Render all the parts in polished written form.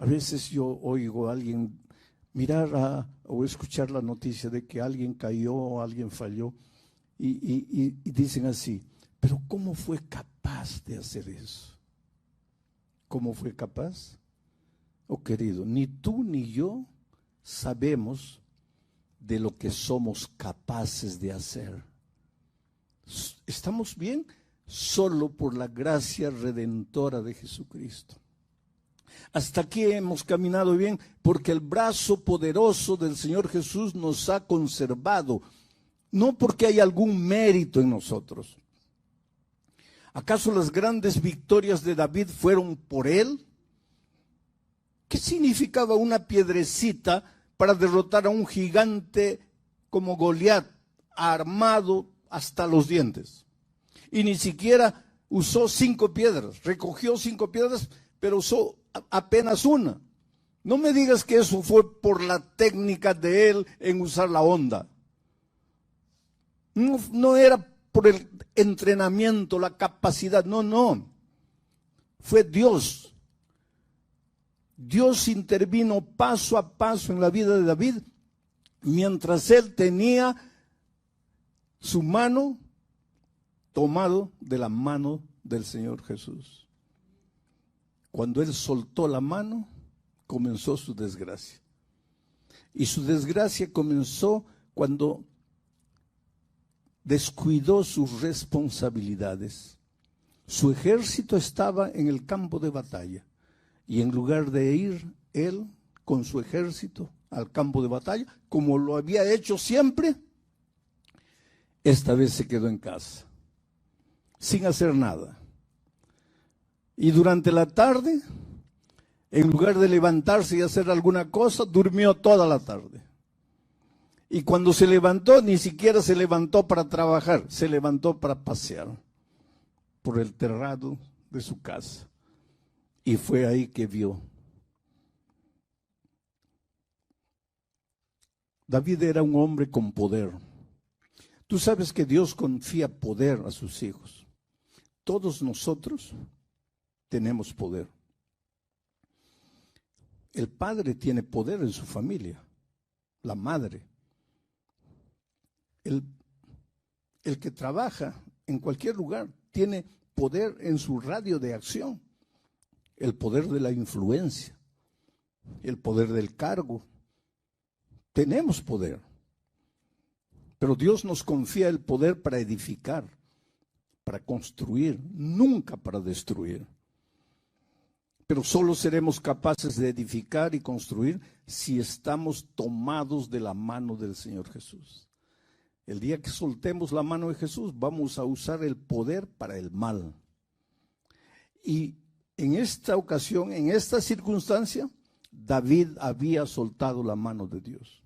A veces yo oigo a alguien o escuchar la noticia de que alguien cayó o alguien falló y dicen así, pero ¿cómo fue capaz de hacer eso? ¿Cómo fue capaz? Oh, querido, ni tú ni yo sabemos de lo que somos capaces de hacer. ¿Estamos bien? Solo por la gracia redentora de Jesucristo. Hasta aquí hemos caminado bien porque el brazo poderoso del Señor Jesús nos ha conservado, no porque hay algún mérito en nosotros. ¿Acaso las grandes victorias de David fueron por él? ¿Qué significaba una piedrecita para derrotar a un gigante como Goliat, armado hasta los dientes? Y ni siquiera usó 5 piedras, recogió 5 piedras, pero usó apenas una. No me digas que eso fue por la técnica de él en usar la honda. No era por el entrenamiento, la capacidad, no. Fue Dios. Dios intervino paso a paso en la vida de David, mientras él tenía su mano tomado de la mano del Señor Jesús. Cuando él soltó la mano, comenzó su desgracia. Y su desgracia comenzó cuando descuidó sus responsabilidades. Su ejército estaba en el campo de batalla. Y en lugar de ir él con su ejército al campo de batalla, como lo había hecho siempre, esta vez se quedó en casa, sin hacer nada. Y durante la tarde, en lugar de levantarse y hacer alguna cosa, durmió toda la tarde. Y cuando se levantó, ni siquiera se levantó para trabajar, se levantó para pasear por el terrado de su casa. Y fue ahí que vio. David era un hombre con poder. Tú sabes que Dios confía poder a sus hijos. Todos nosotros tenemos poder. El padre tiene poder en su familia, la madre. El que trabaja en cualquier lugar tiene poder en su radio de acción. El poder de la influencia, el poder del cargo. Tenemos poder. Pero Dios nos confía el poder para edificar, para construir, nunca para destruir. Pero solo seremos capaces de edificar y construir si estamos tomados de la mano del Señor Jesús. El día que soltemos la mano de Jesús, vamos a usar el poder para el mal. Y en esta ocasión, en esta circunstancia, David había soltado la mano de Dios.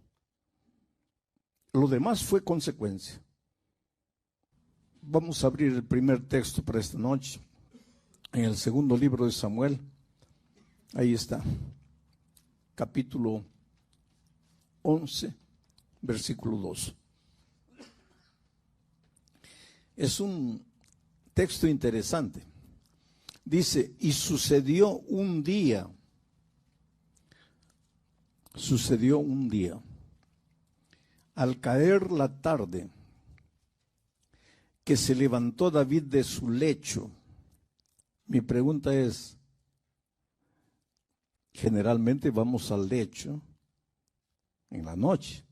Lo demás fue consecuencia. Vamos a abrir el primer texto para esta noche, en el segundo libro de Samuel. Ahí está, capítulo 11, versículo 2. Es un texto interesante. Dice, y sucedió un día, al caer la tarde, que se levantó David de su lecho. Mi pregunta es, generalmente vamos al lecho en la noche.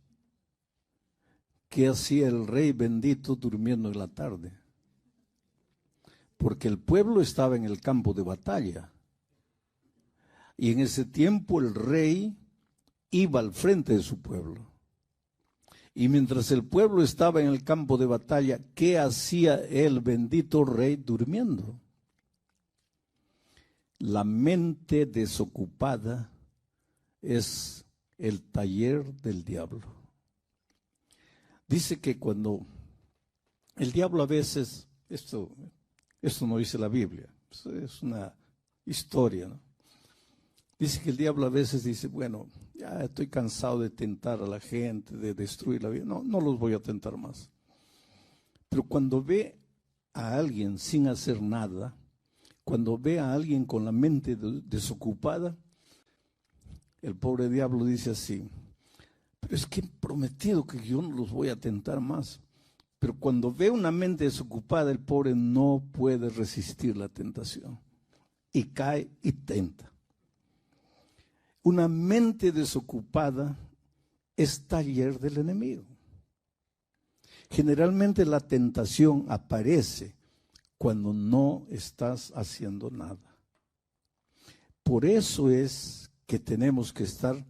¿Qué hacía el rey bendito durmiendo en la tarde? Porque el pueblo estaba en el campo de batalla. Y en ese tiempo el rey iba al frente de su pueblo. Y mientras el pueblo estaba en el campo de batalla, ¿qué hacía el bendito rey durmiendo? La mente desocupada es el taller del diablo. Dice que cuando el diablo a veces, esto no dice la Biblia, es una historia, ¿no? Dice que el diablo a veces dice, bueno, ya estoy cansado de tentar a la gente, de destruir la vida, no los voy a tentar más. Pero cuando ve a alguien sin hacer nada, cuando ve a alguien con la mente desocupada, el pobre diablo dice así: pero es que he prometido que yo no los voy a tentar más. Pero cuando ve una mente desocupada, el pobre no puede resistir la tentación y cae y tenta. Una mente desocupada es taller del enemigo. Generalmente la tentación aparece cuando no estás haciendo nada. Por eso es que tenemos que estar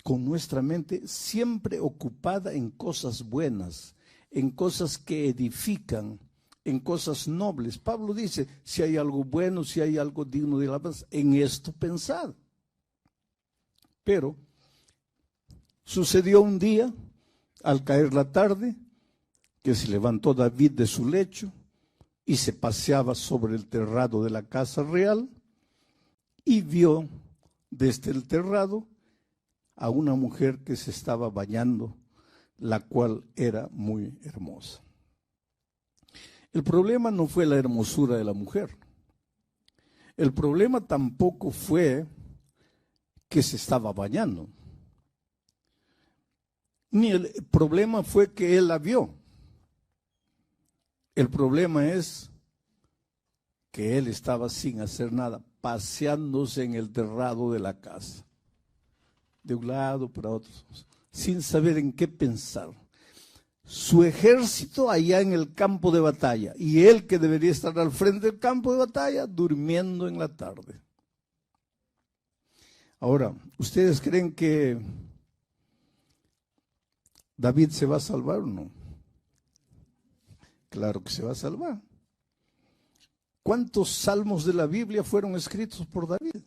con nuestra mente siempre ocupada en cosas buenas, en cosas que edifican, en cosas nobles. Pablo dice: si hay algo bueno, si hay algo digno de alabanza, en esto pensad. Pero sucedió un día, al caer la tarde, que se levantó David de su lecho y se paseaba sobre el terrado de la casa real y vio desde el terrado a una mujer que se estaba bañando, la cual era muy hermosa. El problema no fue la hermosura de la mujer. El problema tampoco fue que se estaba bañando. Ni el problema fue que él la vio. El problema es que él estaba sin hacer nada, paseándose en el terrado de la casa, de un lado para otro, sin saber en qué pensar. Su ejército allá en el campo de batalla, y él, que debería estar al frente del campo de batalla, durmiendo en la tarde. Ahora, ¿ustedes creen que David se va a salvar o no? Claro que se va a salvar. ¿Cuántos salmos de la Biblia fueron escritos por David?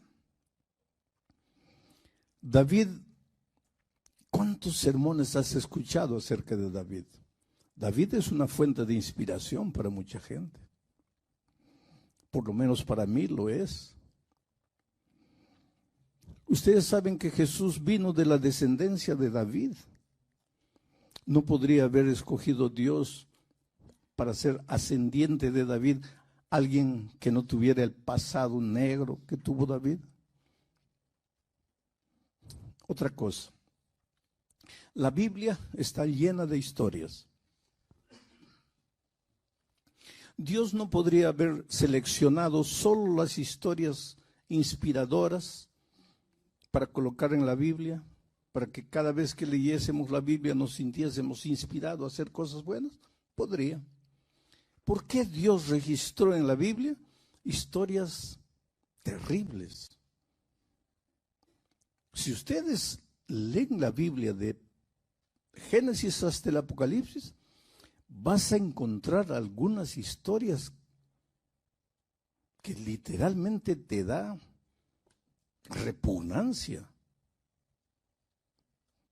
David, ¿cuántos sermones has escuchado acerca de David? David es una fuente de inspiración para mucha gente. Por lo menos para mí lo es. Ustedes saben que Jesús vino de la descendencia de David. ¿No podría haber escogido Dios para ser ascendiente de David alguien que no tuviera el pasado negro que tuvo David? Otra cosa, la Biblia está llena de historias. Dios no podría haber seleccionado solo las historias inspiradoras para colocar en la Biblia, para que cada vez que leyésemos la Biblia nos sintiésemos inspirados a hacer cosas buenas. Podría. ¿Por qué Dios registró en la Biblia historias terribles? Si ustedes leen la Biblia de Génesis hasta el Apocalipsis, vas a encontrar algunas historias que literalmente te da repugnancia.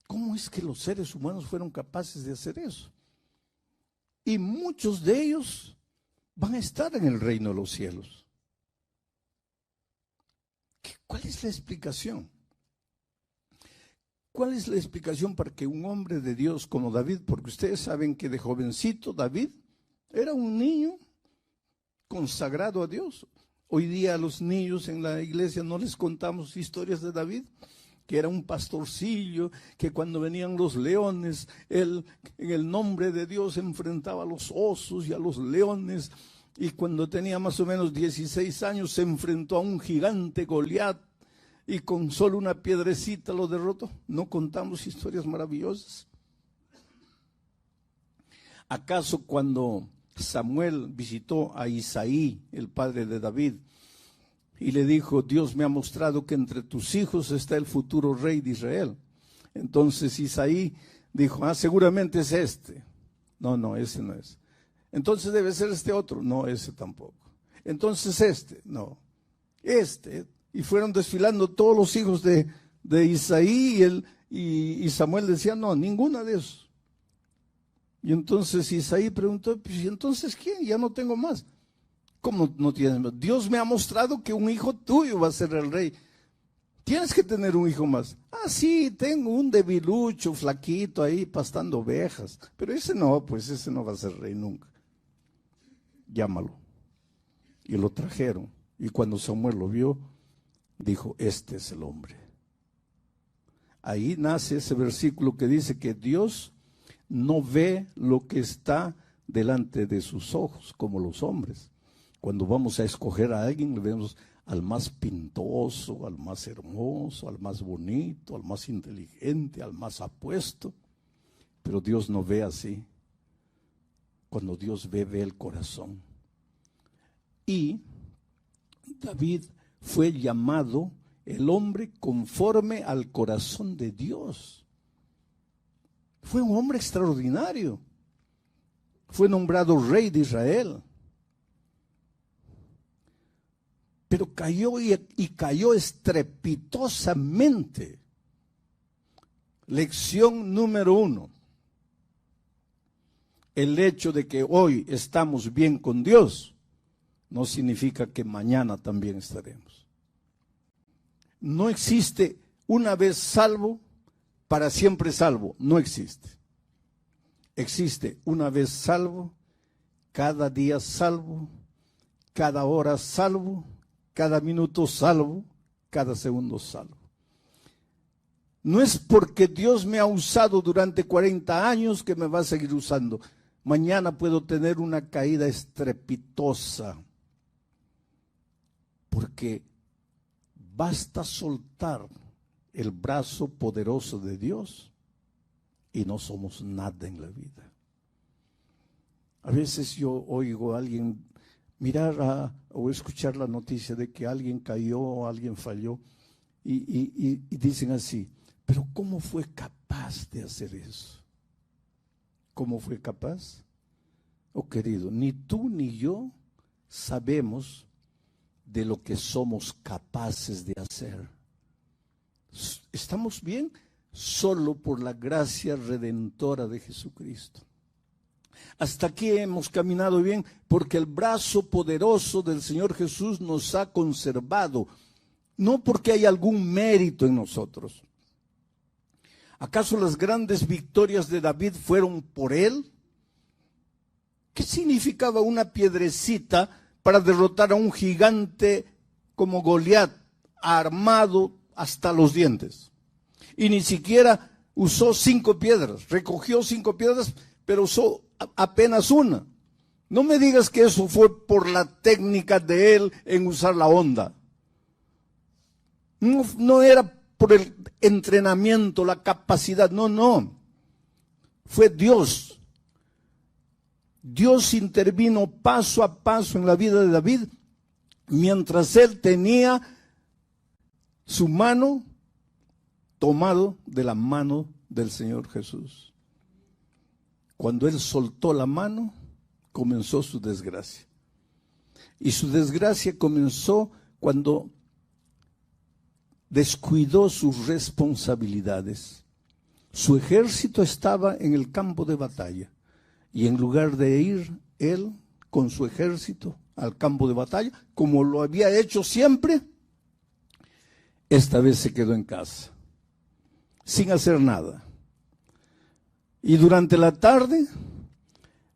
¿Cómo es que los seres humanos fueron capaces de hacer eso? Y muchos de ellos van a estar en el reino de los cielos. ¿Cuál es la explicación? ¿Cuál es la explicación para que un hombre de Dios como David, porque ustedes saben que de jovencito David era un niño consagrado a Dios? Hoy día a los niños en la iglesia no les contamos historias de David, que era un pastorcillo, que cuando venían los leones, él en el nombre de Dios enfrentaba a los osos y a los leones, y cuando tenía más o menos 16 años se enfrentó a un gigante Goliat, y con solo una piedrecita lo derrotó. ¿No contamos historias maravillosas? ¿Acaso cuando Samuel visitó a Isaí, el padre de David, y le dijo: Dios me ha mostrado que entre tus hijos está el futuro rey de Israel? Entonces Isaí dijo: seguramente es este. No, ese no es. Entonces debe ser este otro. No, ese tampoco. Entonces este. No, este. Y fueron desfilando todos los hijos de Isaí y Samuel decía: no, ninguna de esos. Y entonces Isaí preguntó: pues, ¿y entonces quién? Ya no tengo más. ¿Cómo no tienes más? Dios me ha mostrado que un hijo tuyo va a ser el rey. Tienes que tener un hijo más. Sí, tengo un debilucho, flaquito ahí pastando ovejas. Pero ese no, pues ese no va a ser rey nunca. Llámalo. Y lo trajeron. Y cuando Samuel lo vio, dijo, este es el hombre. Ahí nace ese versículo que dice que Dios no ve lo que está delante de sus ojos, como los hombres. Cuando vamos a escoger a alguien, le vemos al más pintoso, al más hermoso, al más bonito, al más inteligente, al más apuesto. Pero Dios no ve así. Cuando Dios ve, ve el corazón. Y David fue llamado el hombre conforme al corazón de Dios. Fue un hombre extraordinario. Fue nombrado rey de Israel. Pero cayó y cayó estrepitosamente. Lección número 1. El hecho de que hoy estamos bien con Dios no significa que mañana también estaremos. No existe una vez salvo, para siempre salvo. No existe. Existe una vez salvo, cada día salvo, cada hora salvo, cada minuto salvo, cada segundo salvo. No es porque Dios me ha usado durante 40 años que me va a seguir usando. Mañana puedo tener una caída estrepitosa, porque basta soltar el brazo poderoso de Dios y no somos nada en la vida. A veces yo oigo a alguien mirar o escuchar la noticia de que alguien cayó o alguien falló y dicen así, pero ¿cómo fue capaz de hacer eso? ¿Cómo fue capaz? Oh querido, ni tú ni yo sabemos de lo que somos capaces de hacer. ¿Estamos bien? Solo por la gracia redentora de Jesucristo. Hasta aquí hemos caminado bien porque el brazo poderoso del Señor Jesús nos ha conservado, no porque hay algún mérito en nosotros. ¿Acaso las grandes victorias de David fueron por él? ¿Qué significaba una piedrecita para derrotar a un gigante como Goliat, armado hasta los dientes? Y ni siquiera usó 5 piedras, recogió 5 piedras, pero usó apenas una. No me digas que eso fue por la técnica de él en usar la honda. No era por el entrenamiento, la capacidad, no. Fue Dios. Dios intervino paso a paso en la vida de David, mientras él tenía su mano tomado de la mano del Señor Jesús. Cuando él soltó la mano, comenzó su desgracia. Y su desgracia comenzó cuando descuidó sus responsabilidades. Su ejército estaba en el campo de batalla. Y en lugar de ir él con su ejército al campo de batalla, como lo había hecho siempre, esta vez se quedó en casa, sin hacer nada. Y durante la tarde,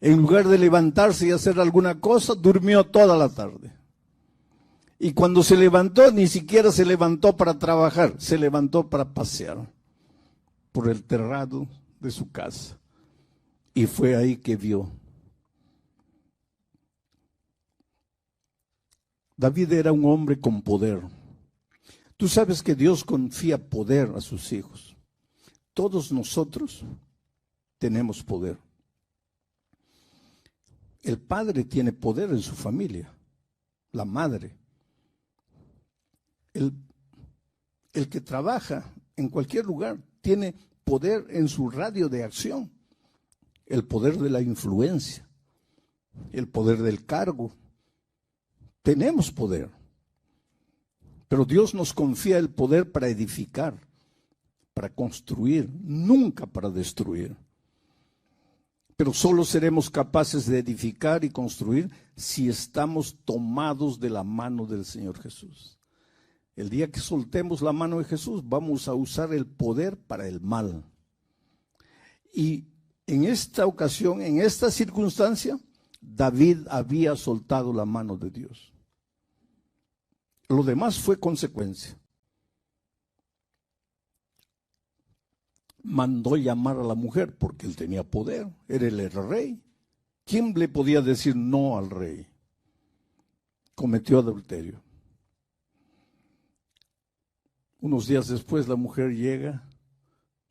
en lugar de levantarse y hacer alguna cosa, durmió toda la tarde. Y cuando se levantó, ni siquiera se levantó para trabajar, se levantó para pasear por el terrado de su casa. Y fue ahí que vio. David era un hombre con poder. Tú sabes que Dios confía poder a sus hijos. Todos nosotros tenemos poder. El padre tiene poder en su familia, la madre. El que trabaja en cualquier lugar tiene poder en su radio de acción. El poder de la influencia, el poder del cargo. Tenemos poder. Pero Dios nos confía el poder para edificar, para construir, nunca para destruir. Pero solo seremos capaces de edificar y construir si estamos tomados de la mano del Señor Jesús. El día que soltemos la mano de Jesús, vamos a usar el poder para el mal. Y en esta ocasión, en esta circunstancia, David había soltado la mano de Dios. Lo demás fue consecuencia. Mandó llamar a la mujer porque él tenía poder, era el rey. ¿Quién le podía decir no al rey? Cometió adulterio. Unos días después la mujer llega,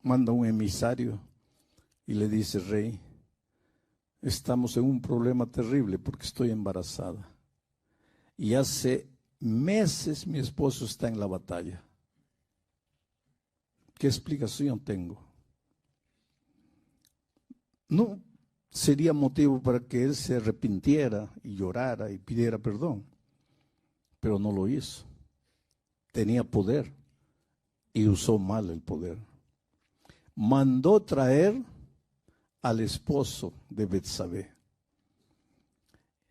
manda un emisario y le dice: rey, estamos en un problema terrible porque estoy embarazada. Y hace meses mi esposo está en la batalla. ¿Qué explicación tengo? No sería motivo para que él se arrepintiera y llorara y pidiera perdón, pero no lo hizo. Tenía poder y usó mal el poder. Mandó traer al esposo de Betsabé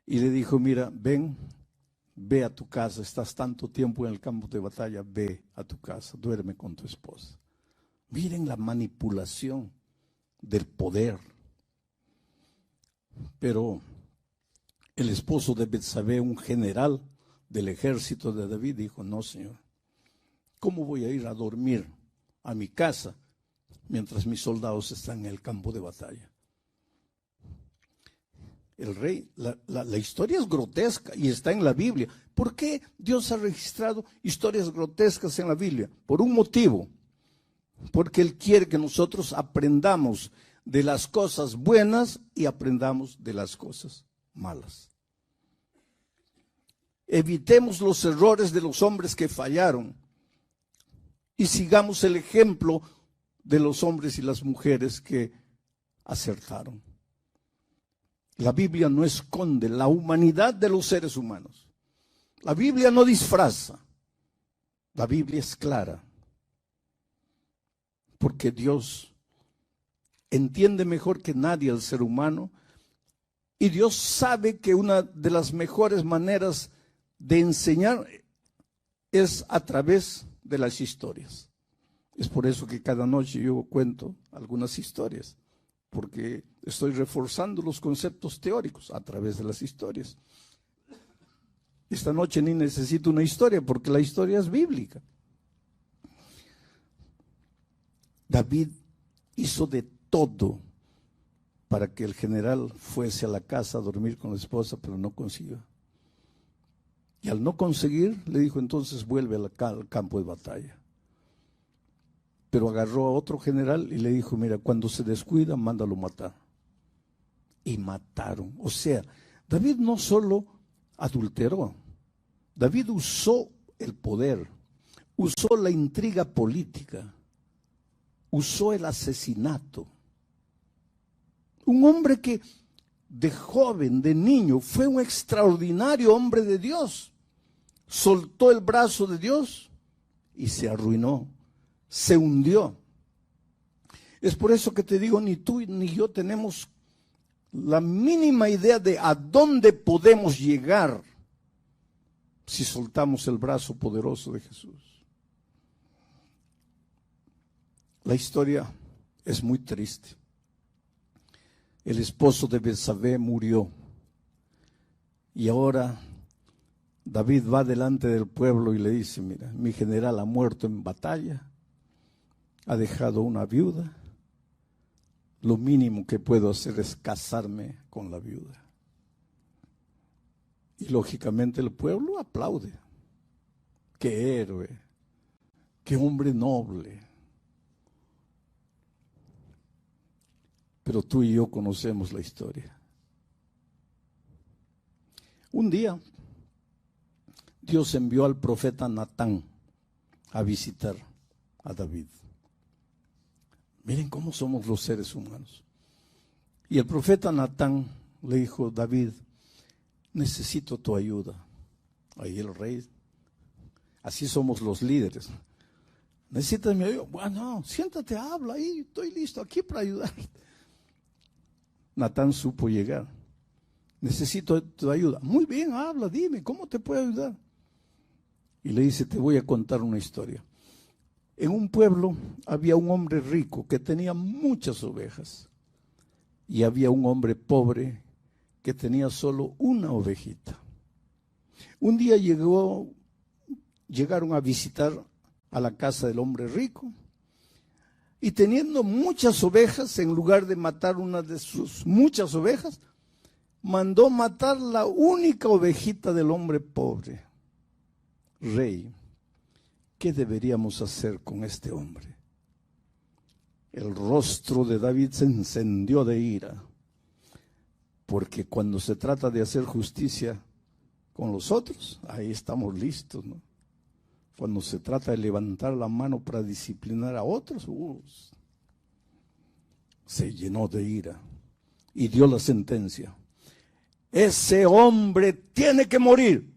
y le dijo: mira, ven, ve a tu casa, estás tanto tiempo en el campo de batalla, ve a tu casa, duerme con tu esposa. Miren la manipulación del poder. Pero el esposo de Betsabé, un general del ejército de David, dijo: no, señor, ¿cómo voy a ir a dormir a mi casa mientras mis soldados están en el campo de batalla? El rey, la historia es grotesca y está en la Biblia. ¿Por qué Dios ha registrado historias grotescas en la Biblia? Por un motivo. Porque Él quiere que nosotros aprendamos de las cosas buenas y aprendamos de las cosas malas. Evitemos los errores de los hombres que fallaron y sigamos el ejemplo de los hombres y las mujeres que acertaron. La Biblia no esconde la humanidad de los seres humanos. La Biblia no disfraza. La Biblia es clara. Porque Dios entiende mejor que nadie al ser humano y Dios sabe que una de las mejores maneras de enseñar es a través de las historias. Es por eso que cada noche yo cuento algunas historias, porque estoy reforzando los conceptos teóricos a través de las historias. Esta noche ni necesito una historia porque la historia es bíblica. David hizo de todo para que el general fuese a la casa a dormir con la esposa, pero no consiguió. Y al no conseguir, le dijo: entonces vuelve al campo de batalla. Pero agarró a otro general y le dijo: mira, cuando se descuida, mándalo matar. Y mataron. O sea, David no solo adulteró, David usó el poder, usó la intriga política, usó el asesinato. Un hombre que de joven, de niño, fue un extraordinario hombre de Dios. Soltó el brazo de Dios y se arruinó, se hundió. Es por eso que te digo, ni tú ni yo tenemos la mínima idea de a dónde podemos llegar si soltamos el brazo poderoso de Jesús. La historia es muy triste. El esposo de Betsabé murió y ahora David va delante del pueblo y le dice: mira, mi general ha muerto en batalla, ha dejado una viuda, lo mínimo que puedo hacer es casarme con la viuda. Y lógicamente el pueblo aplaude. Qué héroe, qué hombre noble. Pero tú y yo conocemos la historia. Un día, Dios envió al profeta Natán a visitar a David. Miren cómo somos los seres humanos. Y el profeta Natán le dijo: David, necesito tu ayuda. Ahí el rey, así somos los líderes. Necesitas mi ayuda. Bueno, siéntate, habla ahí, estoy listo aquí para ayudarte. Natán supo llegar. Necesito tu ayuda. Muy bien, habla, dime, ¿cómo te puedo ayudar? Y le dice: te voy a contar una historia. En un pueblo había un hombre rico que tenía muchas ovejas. Y había un hombre pobre que tenía solo una ovejita. Un día llegó llegaron a visitar a la casa del hombre rico y teniendo muchas ovejas, en lugar de matar una de sus muchas ovejas, mandó matar la única ovejita del hombre pobre. Rey, ¿qué deberíamos hacer con este hombre? El rostro de David se encendió de ira, porque cuando se trata de hacer justicia con los otros, ahí estamos listos, ¿no? Cuando se trata de levantar la mano para disciplinar a otros, se llenó de ira y dio la sentencia. Ese hombre tiene que morir.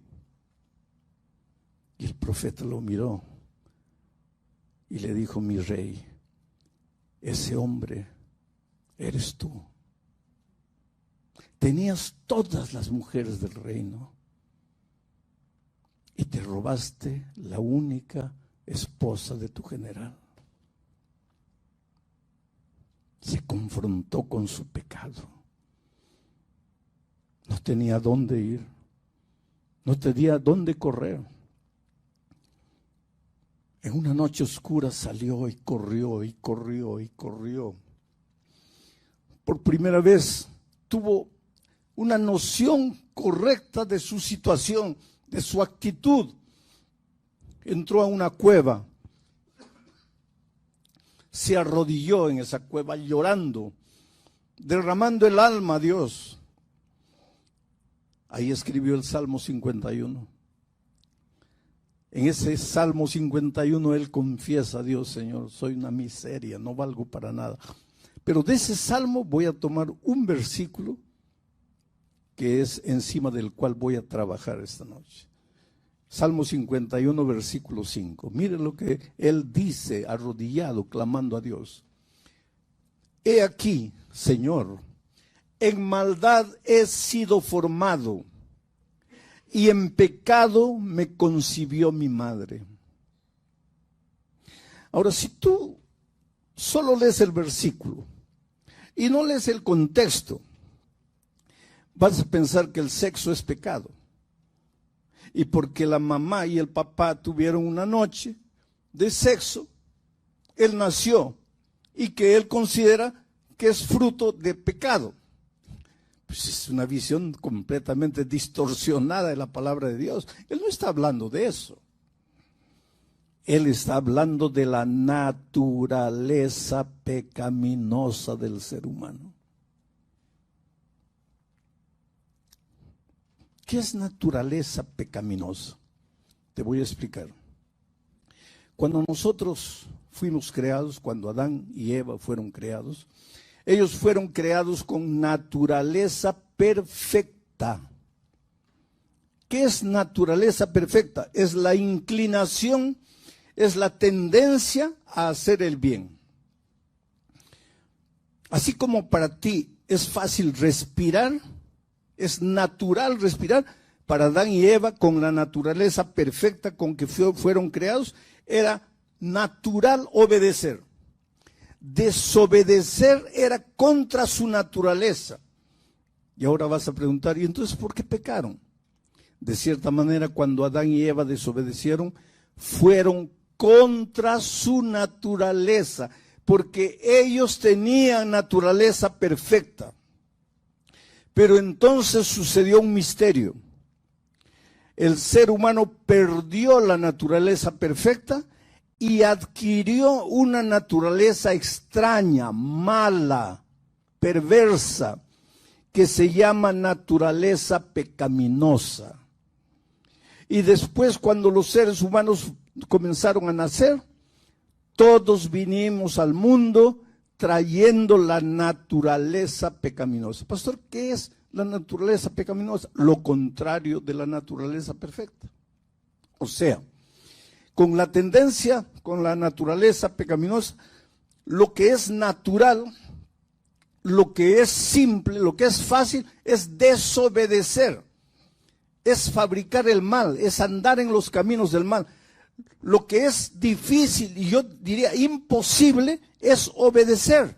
Y el profeta lo miró y le dijo, mi rey, ese hombre eres tú. Tenías todas las mujeres del reino y te robaste la única esposa de tu general. Se confrontó con su pecado. No tenía dónde ir, no tenía dónde correr. En una noche oscura salió y corrió y corrió y corrió. Por primera vez tuvo una noción correcta de su situación, de su actitud. Entró a una cueva, se arrodilló en esa cueva llorando, derramando el alma a Dios. Ahí escribió el Salmo 51. En ese Salmo 51 él confiesa a Dios, Señor, soy una miseria, no valgo para nada. Pero de ese Salmo voy a tomar un versículo que es encima del cual voy a trabajar esta noche. Salmo 51, versículo 5. Miren lo que él dice, arrodillado, clamando a Dios. He aquí, Señor, en maldad he sido formado, y en pecado me concibió mi madre. Ahora, si tú solo lees el versículo y no lees el contexto, vas a pensar que el sexo es pecado. Y porque la mamá y el papá tuvieron una noche de sexo, él nació y que él considera que es fruto de pecado. Pues es una visión completamente distorsionada de la palabra de Dios. Él no está hablando de eso. Él está hablando de la naturaleza pecaminosa del ser humano. ¿Qué es naturaleza pecaminosa? Te voy a explicar. Cuando nosotros fuimos creados, cuando Adán y Eva fueron creados, ellos fueron creados con naturaleza perfecta. ¿Qué es naturaleza perfecta? Es la inclinación, es la tendencia a hacer el bien. Así como para ti es fácil respirar, es natural respirar, para Adán y Eva, con la naturaleza perfecta con que fueron creados, era natural obedecer. Desobedecer era contra su naturaleza. Y ahora vas a preguntar, ¿y entonces por qué pecaron? De cierta manera, cuando Adán y Eva desobedecieron, fueron contra su naturaleza, porque ellos tenían naturaleza perfecta. Pero entonces sucedió un misterio. El ser humano perdió la naturaleza perfecta y adquirió una naturaleza extraña, mala, perversa, que se llama naturaleza pecaminosa. Y después, cuando los seres humanos comenzaron a nacer, todos vinimos al mundo trayendo la naturaleza pecaminosa. Pastor, ¿qué es la naturaleza pecaminosa? Lo contrario de la naturaleza perfecta. O sea, con la tendencia, con la naturaleza pecaminosa, lo que es natural, lo que es simple, lo que es fácil, es desobedecer, es fabricar el mal, es andar en los caminos del mal. Lo que es difícil, y yo diría imposible, es obedecer.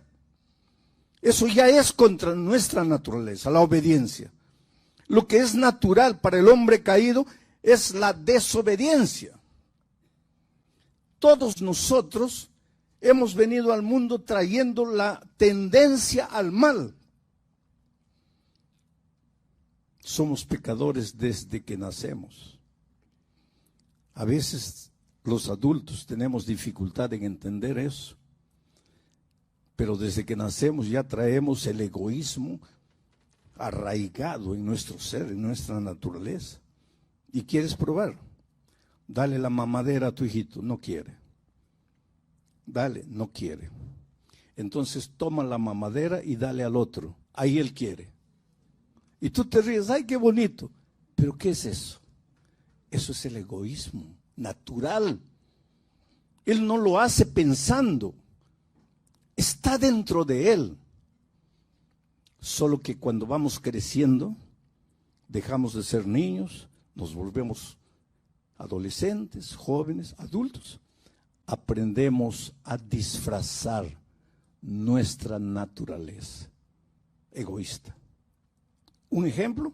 Eso ya es contra nuestra naturaleza, la obediencia. Lo que es natural para el hombre caído es la desobediencia. Todos nosotros hemos venido al mundo trayendo la tendencia al mal. Somos pecadores desde que nacemos. A veces los adultos tenemos dificultad en entender eso, pero desde que nacemos ya traemos el egoísmo arraigado en nuestro ser, en nuestra naturaleza. ¿Y quieres probar? Dale la mamadera a tu hijito, no quiere. Dale, no quiere. Entonces toma la mamadera y dale al otro, ahí él quiere. Y tú te ríes, ¡ay, qué bonito! ¿Pero qué es eso? Eso es el egoísmo natural. Él no lo hace pensando, está dentro de él. Solo que cuando vamos creciendo, dejamos de ser niños, nos volvemos adolescentes, jóvenes, adultos. Aprendemos a disfrazar nuestra naturaleza egoísta. Un ejemplo,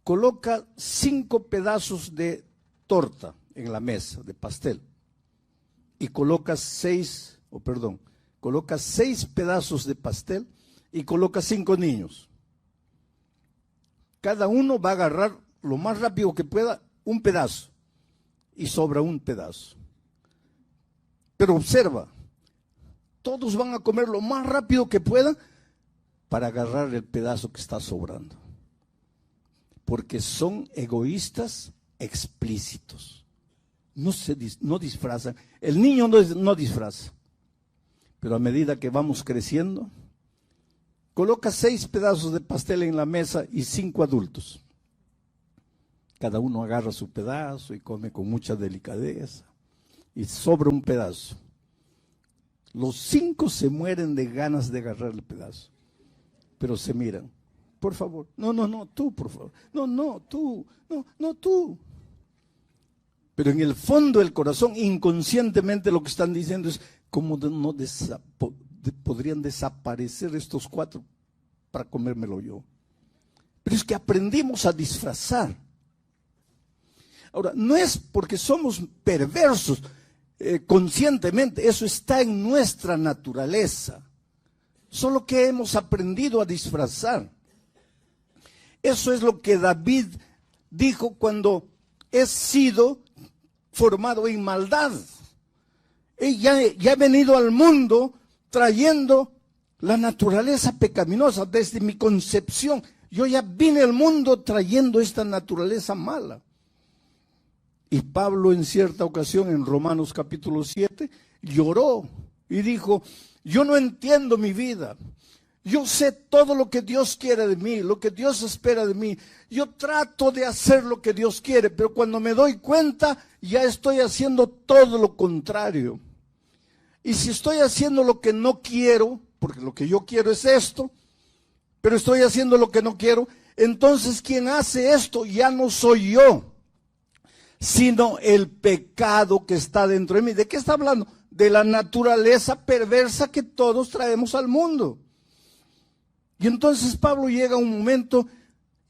coloca 5 pedazos de torta en la mesa, de pastel, y coloca 6 pedazos de pastel y coloca 5 niños. Cada uno va a agarrar lo más rápido que pueda un pedazo y sobra un pedazo. Pero observa, todos van a comer lo más rápido que puedan para agarrar el pedazo que está sobrando. Porque son egoístas explícitos. No disfrazan. El niño no disfraza. Pero a medida que vamos creciendo, coloca 6 pedazos de pastel en la mesa y 5 adultos. Cada uno agarra su pedazo y come con mucha delicadeza. Y sobra un pedazo. Los 5 se mueren de ganas de agarrar el pedazo. Pero se miran. Por favor. No, tú, por favor. No, tú. No, tú. Pero en el fondo del corazón, inconscientemente lo que están diciendo es, ¿cómo podrían desaparecer estos 4 para comérmelo yo? Pero es que aprendimos a disfrazar. Ahora, no es porque somos perversos conscientemente, eso está en nuestra naturaleza. Solo que hemos aprendido a disfrazar. Eso es lo que David dijo cuando he sido formado en maldad. Ya he venido al mundo trayendo la naturaleza pecaminosa desde mi concepción. Yo ya vine al mundo trayendo esta naturaleza mala. Y Pablo en cierta ocasión en Romanos capítulo 7 lloró y dijo, yo no entiendo mi vida. Yo sé todo lo que Dios quiere de mí, lo que Dios espera de mí. Yo trato de hacer lo que Dios quiere, pero cuando me doy cuenta, ya estoy haciendo todo lo contrario. Y si estoy haciendo lo que no quiero, porque lo que yo quiero es esto, pero estoy haciendo lo que no quiero, entonces quien hace esto ya no soy yo, sino el pecado que está dentro de mí. ¿De qué está hablando? De la naturaleza perversa que todos traemos al mundo. Y entonces Pablo llega a un momento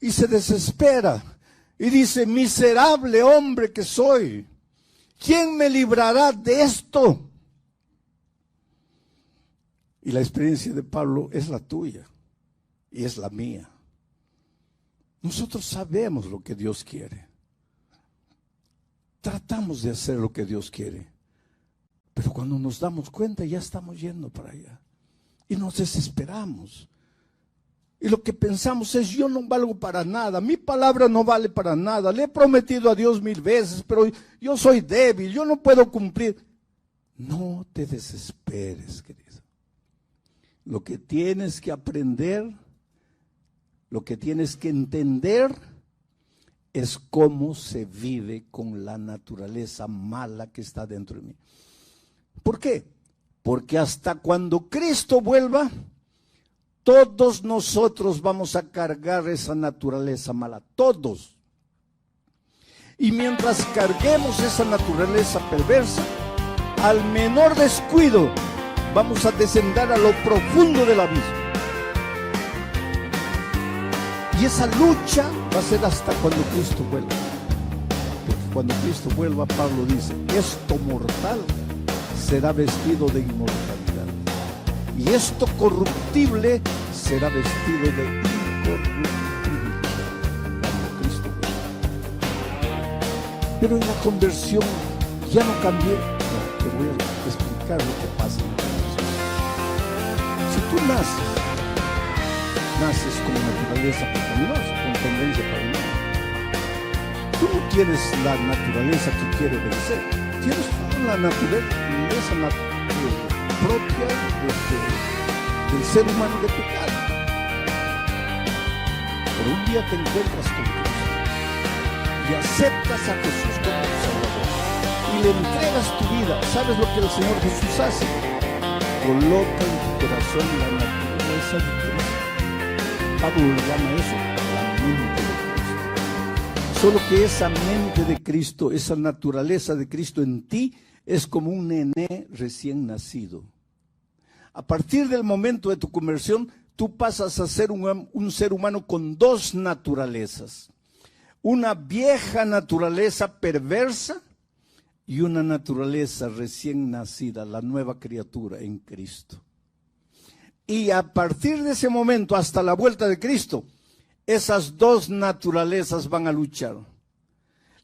y se desespera y dice, miserable hombre que soy, ¿quién me librará de esto? Y la experiencia de Pablo es la tuya y es la mía. Nosotros sabemos lo que Dios quiere. Tratamos de hacer lo que Dios quiere. Pero cuando nos damos cuenta ya estamos yendo para allá. Y nos desesperamos. Y lo que pensamos es, yo no valgo para nada, mi palabra no vale para nada, le he prometido a Dios 1000 veces, pero yo soy débil, yo no puedo cumplir. No te desesperes, querido. Lo que tienes que aprender, lo que tienes que entender, es cómo se vive con la naturaleza mala que está dentro de mí. ¿Por qué? Porque hasta cuando Cristo vuelva, todos nosotros vamos a cargar esa naturaleza mala, todos. Y mientras carguemos esa naturaleza perversa, al menor descuido, vamos a descender a lo profundo del abismo. Y esa lucha va a ser hasta cuando Cristo vuelva. Porque cuando Cristo vuelva, Pablo dice, esto mortal será vestido de inmortalidad, y esto corruptible será vestido de incorruptibilidad cuando Cristo vuelva. Pero en la conversión ya no cambié. No, te voy a explicar lo que pasa en la conversión. Si tú naces con naturaleza pecaminosa, con tendencia pecaminosa, tú no tienes la naturaleza que quiere vencer, tienes la naturaleza propia del ser humano de pecado. Pero un día te encuentras con Cristo y aceptas a Jesús como tu Salvador y le entregas tu vida. ¿Sabes lo que el Señor Jesús hace? Coloca en tu corazón la naturaleza de Cristo. Pablo le llama eso la mente de Cristo. Solo que esa mente de Cristo, esa naturaleza de Cristo en ti, es como un nené recién nacido. A partir del momento de tu conversión, tú pasas a ser un ser humano con dos naturalezas. Una vieja naturaleza perversa y una naturaleza recién nacida, la nueva criatura en Cristo. Y a partir de ese momento hasta la vuelta de Cristo, esas dos naturalezas van a luchar.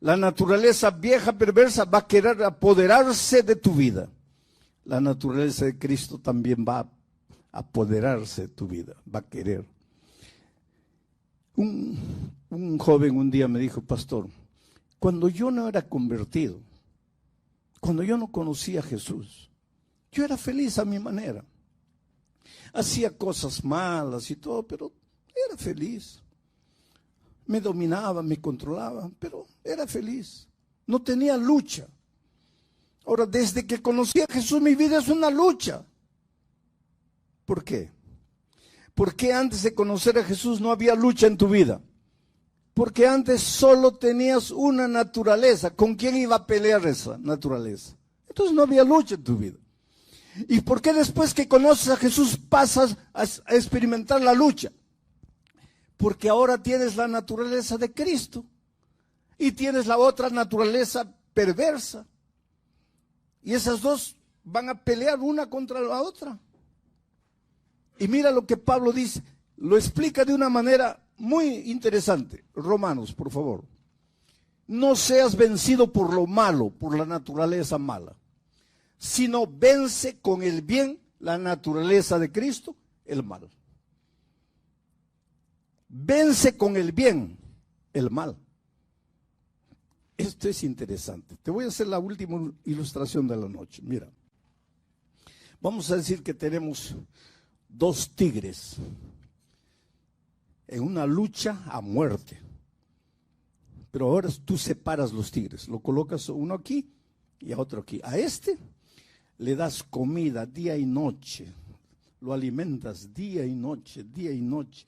La naturaleza vieja perversa va a querer apoderarse de tu vida. La naturaleza de Cristo también va a apoderarse de tu vida, va a querer. Un joven un día me dijo, pastor, cuando yo no era convertido, cuando yo no conocía a Jesús, yo era feliz a mi manera. Hacía cosas malas y todo, pero era feliz. Me dominaba, me controlaba, pero era feliz. No tenía lucha. Ahora, desde que conocí a Jesús, mi vida es una lucha. ¿Por qué? Porque antes de conocer a Jesús no había lucha en tu vida. Porque antes solo tenías una naturaleza. ¿Con quién iba a pelear esa naturaleza? Entonces no había lucha en tu vida. ¿Y por qué después que conoces a Jesús pasas a experimentar la lucha? Porque ahora tienes la naturaleza de Cristo y tienes la otra naturaleza perversa. Y esas dos van a pelear una contra la otra. Y mira lo que Pablo dice, lo explica de una manera muy interesante. Romanos, por favor. No seas vencido por lo malo, por la naturaleza mala, sino vence con el bien la naturaleza de Cristo, el mal. Vence con el bien el mal. Esto es interesante. Te voy a hacer la última ilustración de la noche. Mira, vamos a decir que tenemos dos tigres en una lucha a muerte. Pero ahora tú separas los tigres, lo colocas uno aquí y a otro aquí. A este le das comida día y noche, lo alimentas día y noche, día y noche.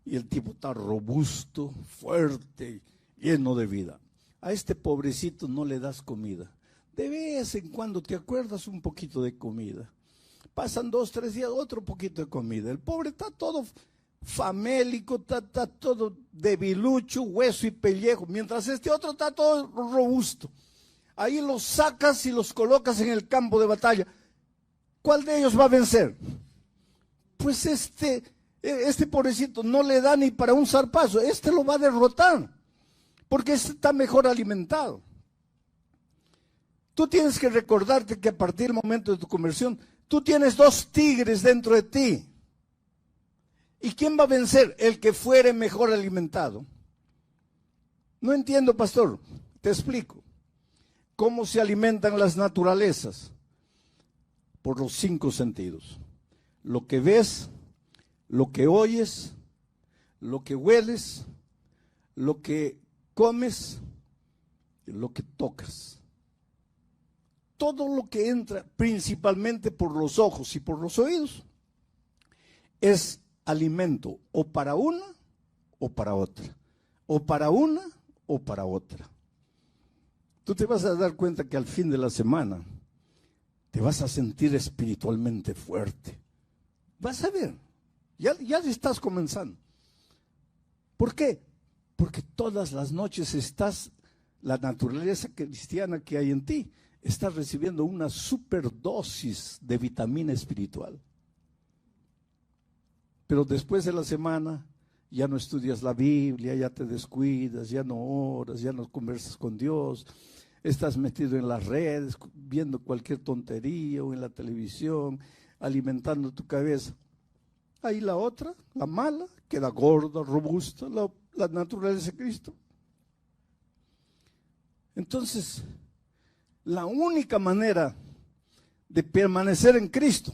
Y el tipo está robusto, fuerte, lleno de vida. A este pobrecito no le das comida. De vez en cuando te acuerdas un poquito de comida. Pasan 2, 3 días, otro poquito de comida. El pobre está todo famélico, está todo debilucho, hueso y pellejo, mientras este otro está todo robusto. Ahí los sacas y los colocas en el campo de batalla. ¿Cuál de ellos va a vencer? Pues este pobrecito no le da ni para un zarpazo, este lo va a derrotar, porque este está mejor alimentado. Tú tienes que recordarte que a partir del momento de tu conversión, tú tienes dos tigres dentro de ti. ¿Y quién va a vencer? El que fuere mejor alimentado. No entiendo, pastor, te explico. ¿Cómo se alimentan las naturalezas? Por los 5 sentidos. Lo que ves, lo que oyes, lo que hueles, lo que comes, lo que tocas. Todo lo que entra principalmente por los ojos y por los oídos es alimento o para una o para otra, o para una o para otra. Tú te vas a dar cuenta que al fin de la semana te vas a sentir espiritualmente fuerte. Vas a ver, ya estás comenzando. ¿Por qué? Porque todas las noches estás la naturaleza cristiana que hay en ti está recibiendo una superdosis de vitamina espiritual. Pero después de la semana ya no estudias la Biblia, ya te descuidas, ya no oras, ya no conversas con Dios, estás metido en las redes, viendo cualquier tontería o en la televisión, alimentando tu cabeza. Ahí la otra, la mala, queda gorda, robusta, la naturaleza de Cristo. Entonces, la única manera de permanecer en Cristo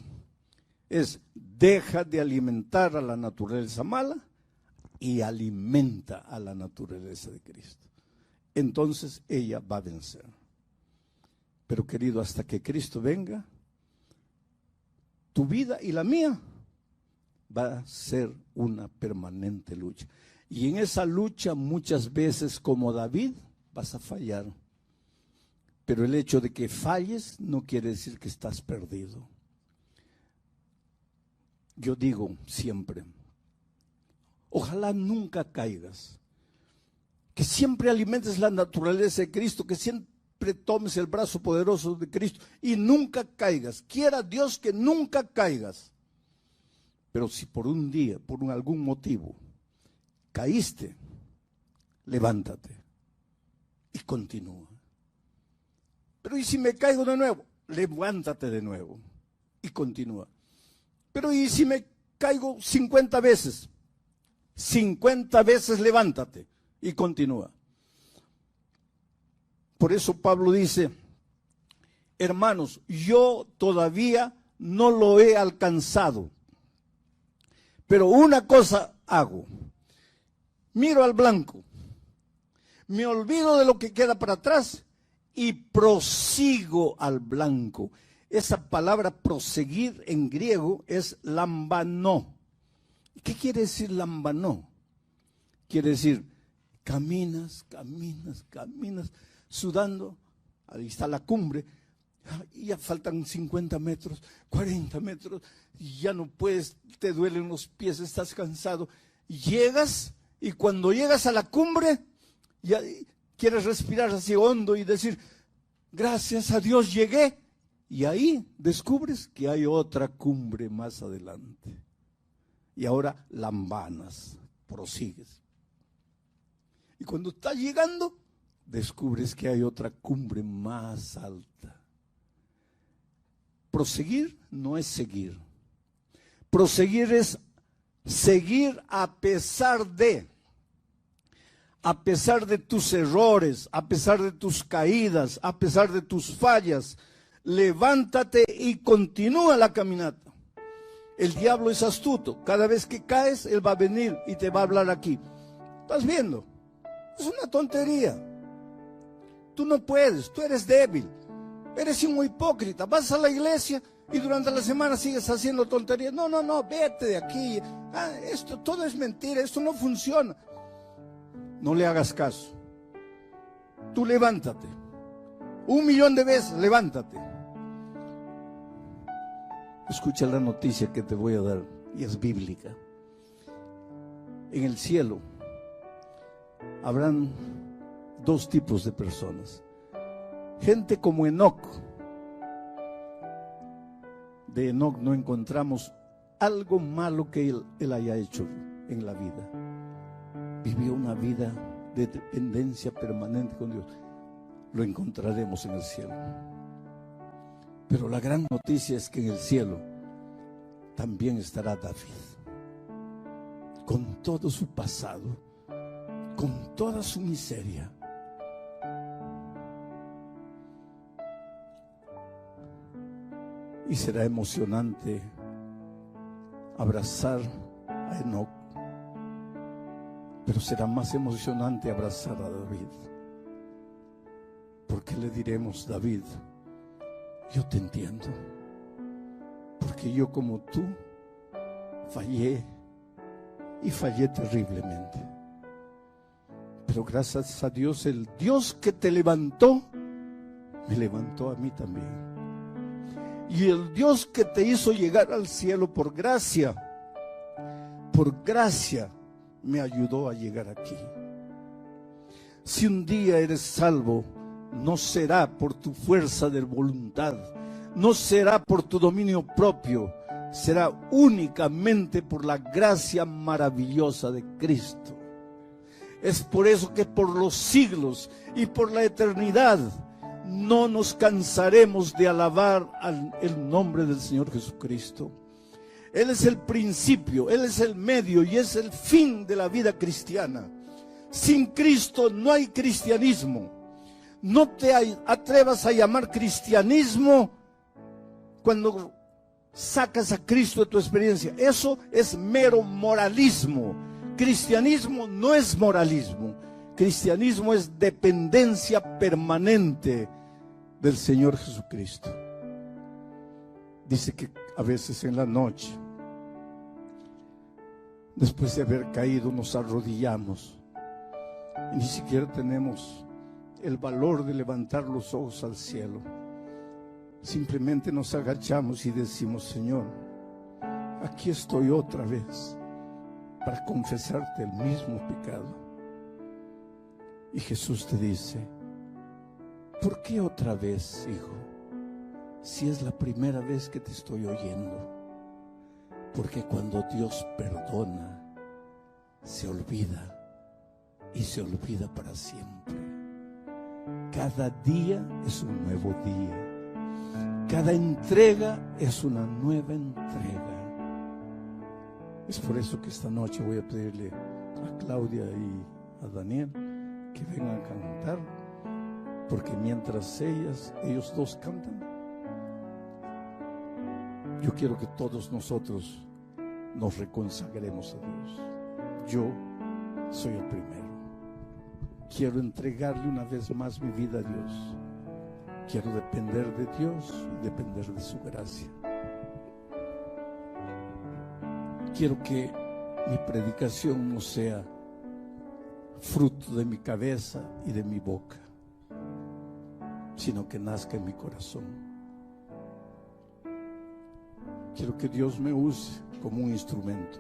es deja de alimentar a la naturaleza mala y alimenta a la naturaleza de Cristo. Entonces ella va a vencer. Pero querido, hasta que Cristo venga, tu vida y la mía va a ser una permanente lucha. Y en esa lucha muchas veces, como David, vas a fallar. Pero el hecho de que falles no quiere decir que estás perdido. Yo digo siempre, ojalá nunca caigas, que siempre alimentes la naturaleza de Cristo, que siempre tomes el brazo poderoso de Cristo y nunca caigas. Quiera Dios que nunca caigas. Pero si por un día, por algún motivo, caíste, levántate y continúa. Pero ¿y si me caigo de nuevo? Levántate de nuevo y continúa. Pero ¿y si me caigo 50 veces? 50 veces levántate y continúa. Por eso Pablo dice, hermanos, yo todavía no lo he alcanzado, pero una cosa hago, miro al blanco, me olvido de lo que queda para atrás y prosigo al blanco. Esa palabra proseguir en griego es lambanó. ¿Qué quiere decir lambanó? Quiere decir, caminas, sudando, ahí está la cumbre, y ya faltan 50 metros, 40 metros, y ya no puedes, te duelen los pies, estás cansado. Llegas, y cuando llegas a la cumbre, ya quieres respirar así hondo y decir, gracias a Dios llegué. Y ahí descubres que hay otra cumbre más adelante. Y ahora lambanas, prosigues. Y cuando estás llegando, descubres que hay otra cumbre más alta. Proseguir no es seguir. Proseguir es seguir a pesar de tus errores, a pesar de tus caídas, a pesar de tus fallas. Levántate y continúa la caminata. El diablo es astuto. Cada vez que caes, él va a venir y te va a hablar aquí. ¿Estás viendo? Es una tontería. Tú no puedes, tú eres débil. Eres un hipócrita. Vas a la iglesia y durante la semana sigues haciendo tonterías. No, vete de aquí. Esto todo es mentira, esto no funciona. No le hagas caso. Tú levántate. 1.000.000 de veces, levántate. Escucha la noticia que te voy a dar, y es bíblica. En el cielo habrán dos tipos de personas. Gente como Enoc. De Enoc no encontramos algo malo que él haya hecho en la vida. Vivió una vida de dependencia permanente con Dios. Lo encontraremos en el cielo. Pero la gran noticia es que en el cielo también estará David, con todo su pasado, con toda su miseria. Y será emocionante abrazar a Enoc, pero será más emocionante abrazar a David, porque le diremos, David, yo te entiendo, porque yo como tú fallé y fallé terriblemente. Pero gracias a Dios, el Dios que te levantó, me levantó a mí también. Y el Dios que te hizo llegar al cielo por gracia me ayudó a llegar aquí. Si un día eres salvo, no será por tu fuerza de voluntad, no será por tu dominio propio, será únicamente por la gracia maravillosa de Cristo. Es por eso que por los siglos y por la eternidad no nos cansaremos de alabar el nombre del Señor Jesucristo. Él es el principio, Él es el medio y es el fin de la vida cristiana. Sin Cristo no hay cristianismo. No te atrevas a llamar cristianismo cuando sacas a Cristo de tu experiencia. Eso es mero moralismo. Cristianismo no es moralismo. Cristianismo es dependencia permanente del Señor Jesucristo. Dice que a veces en la noche, después de haber caído, nos arrodillamos y ni siquiera tenemos el valor de levantar los ojos al cielo. Simplemente nos agachamos y decimos: Señor, aquí estoy otra vez para confesarte el mismo pecado. Y Jesús te dice: ¿por qué otra vez, hijo? Si es la primera vez que te estoy oyendo. Porque cuando Dios perdona, se olvida, y se olvida para siempre. Cada día es un nuevo día. Cada entrega es una nueva entrega. Es por eso que esta noche voy a pedirle a Claudia y a Daniel que vengan a cantar, porque mientras ellos dos cantan, yo quiero que todos nosotros nos reconsagremos a Dios. Yo soy el primero. Quiero entregarle una vez más mi vida a Dios. Quiero depender de Dios y depender de su gracia. Quiero que mi predicación no sea fruto de mi cabeza y de mi boca, sino que nazca en mi corazón. Quiero que Dios me use como un instrumento,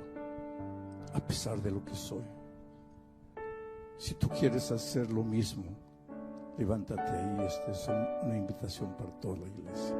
a pesar de lo que soy. Si tú quieres hacer lo mismo, levántate ahí. Esta es una invitación para toda la iglesia.